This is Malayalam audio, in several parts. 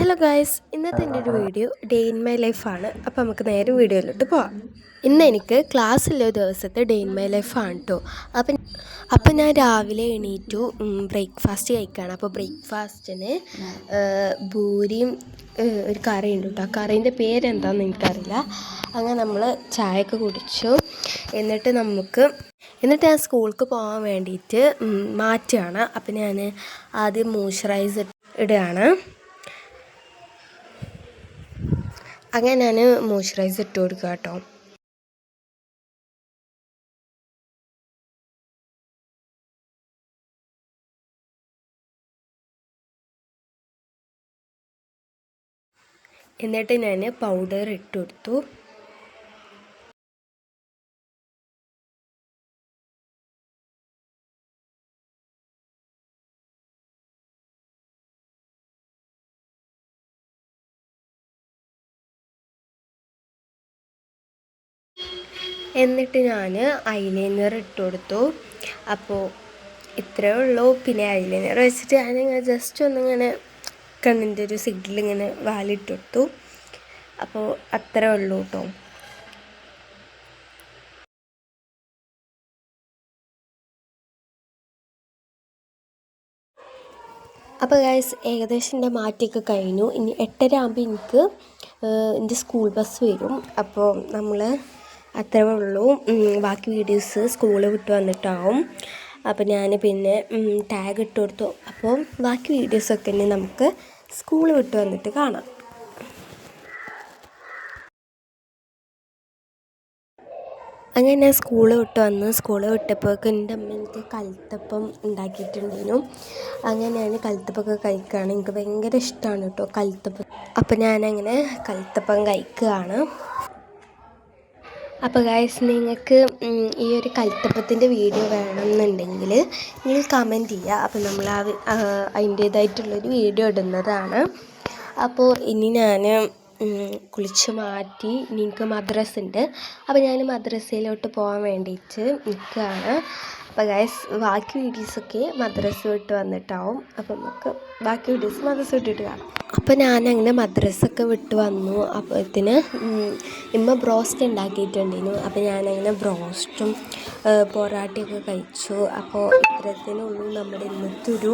ഹലോ ഗായ്സ്, ഇന്നത്തെ എൻ്റെ ഒരു വീഡിയോ ഡേ ഇൻ മൈ ലൈഫാണ്. അപ്പോൾ നമുക്ക് നേരെ വീഡിയോയിലോട്ട് പോവാം. ഇന്ന് എനിക്ക് ക്ലാസ്സുള്ള ദിവസത്തെ ഡേ ഇൻ മൈ ലൈഫാണ് കേട്ടോ. അപ്പം ഞാൻ രാവിലെ എണീറ്റു ബ്രേക്ക്ഫാസ്റ്റ് കഴിക്കുകയാണ്. അപ്പോൾ ബ്രേക്ക്ഫാസ്റ്റിന് പൂരിയും ഒരു കറിയുണ്ട് കേട്ടോ. ആ കറീൻ്റെ പേരെന്താണെന്ന് എനിക്കറിയില്ല. അങ്ങനെ നമ്മൾ ചായയൊക്കെ കുടിച്ചു. എന്നിട്ട് ഞാൻ സ്കൂൾക്ക് പോകാൻ വേണ്ടിയിട്ട് മാറ്റുകയാണ്. അപ്പം ഞാൻ ആദ്യം മോയ്സ്ചറൈസർ ഇടുകയാണ്. അങ്ങനെ ഞാൻ മോയ്സ്ചറൈസർ ഇട്ട് കൊടുക്കുക കേട്ടോ. എന്നിട്ട് ഞാൻ പൗഡർ ഇട്ട് കൊടുത്തു. എന്നിട്ട് ഞാൻ ഐലൈനർ ഇട്ട് കൊടുത്തു. അപ്പോൾ ഇത്രയേ ഉള്ളൂ. പിന്നെ ഐലൈനർ വെച്ചിട്ട് ഞാനിങ്ങനെ ജസ്റ്റ് ഒന്നിങ്ങനെ കണ്ണിൻ്റെ ഒരു സൈഡിലിങ്ങനെ വാലിട്ട് കൊടുത്തു. അപ്പോൾ അത്രേ ഉള്ളൂ കേട്ടോ. അപ്പോൾ ഗൈസ്, ഏകദേശം എൻ്റെ മാറ്റിയൊക്കെ കഴിഞ്ഞു. ഇനി 8:30 ആകുമ്പോൾ എനിക്ക് എൻ്റെ സ്കൂൾ ബസ് വരും. അപ്പോൾ നമ്മൾ അത്രേ ഉള്ളൂ. ബാക്കി വീഡിയോസ് സ്കൂളിൽ വിട്ട് വന്നിട്ടാവും. അപ്പോൾ ഞാൻ പിന്നെ ടാഗ് ഇട്ട് കൊടുത്തു. അപ്പോൾ ബാക്കി വീഡിയോസൊക്കെ ഇനി നമുക്ക് സ്കൂൾ വിട്ട് വന്നിട്ട് കാണാം. അങ്ങനെ ഞാൻ സ്കൂൾ വിട്ടപ്പോഴൊക്കെ എൻ്റെ അമ്മ എനിക്ക് കൽത്തപ്പം ഉണ്ടാക്കിയിട്ടുണ്ടായിരുന്നു. അങ്ങനെ ഞാൻ കൽത്തപ്പമൊക്കെ കഴിക്കുകയാണ്. എനിക്ക് ഭയങ്കര ഇഷ്ടമാണ് കേട്ടോ കൽത്തപ്പം. അപ്പോൾ ഞാനങ്ങനെ കൽത്തപ്പം കഴിക്കുകയാണ്. അപ്പോൾ ഗൈസ്, നിങ്ങൾക്ക് ഈ ഒരു കൽത്തപ്പത്തിൻ്റെ വീഡിയോ വേണമെന്നുണ്ടെങ്കിൽ നിങ്ങൾ കമൻറ്റ് ചെയ്യുക. അപ്പോൾ നമ്മൾ അതിൻ്റേതായിട്ടുള്ളൊരു വീഡിയോ ഇടുന്നതാണ്. അപ്പോൾ ഇനി ഞാൻ കുളിച്ച് മാറ്റി എനിക്ക് മദ്രസ ഉണ്ട്. അപ്പോൾ ഞാൻ മദ്രസയിലോട്ട് പോകാൻ വേണ്ടിയിട്ട് നിൽക്കുകയാണ്. അപ്പോൾ ഗൈസ്, ബാക്കി വീഡിയോസൊക്കെ മദ്രസ വിട്ട് വന്നിട്ടാവും. അപ്പോൾ നമുക്ക് ബാക്കി വീഡിയോസ് മദ്രസ വിട്ടിട്ട് കാണാം. അപ്പോൾ ഞാനങ്ങനെ മദ്രസയൊക്കെ വിട്ട് വന്നു. അപ്പോഴത്തേന് ബ്രോസ്റ്റ് ഉണ്ടാക്കിയിട്ടുണ്ടായിരുന്നു. അപ്പോൾ ഞാനങ്ങനെ ബ്രോസ്റ്റും പൊറാട്ടയൊക്കെ കഴിച്ചു. അപ്പോൾ ഇത്തരത്തിനുള്ളൂ നമ്മുടെ ഇന്നത്തെ ഒരു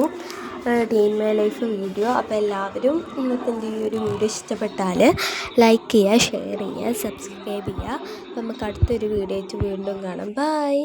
day in my life video. അപ്പോൾ എല്ലാവരും ഇന്നത്തെ ഈ ഒരു വീഡിയോ ഇഷ്ടപ്പെട്ടാൽ ലൈക്ക് ചെയ്യുക, ഷെയർ ചെയ്യുക, സബ്സ്ക്രൈബ് ചെയ്യുക. അപ്പോൾ നമുക്ക് അടുത്തൊരു വീഡിയോ ആയിട്ട് വീണ്ടും കാണാം. ബൈ.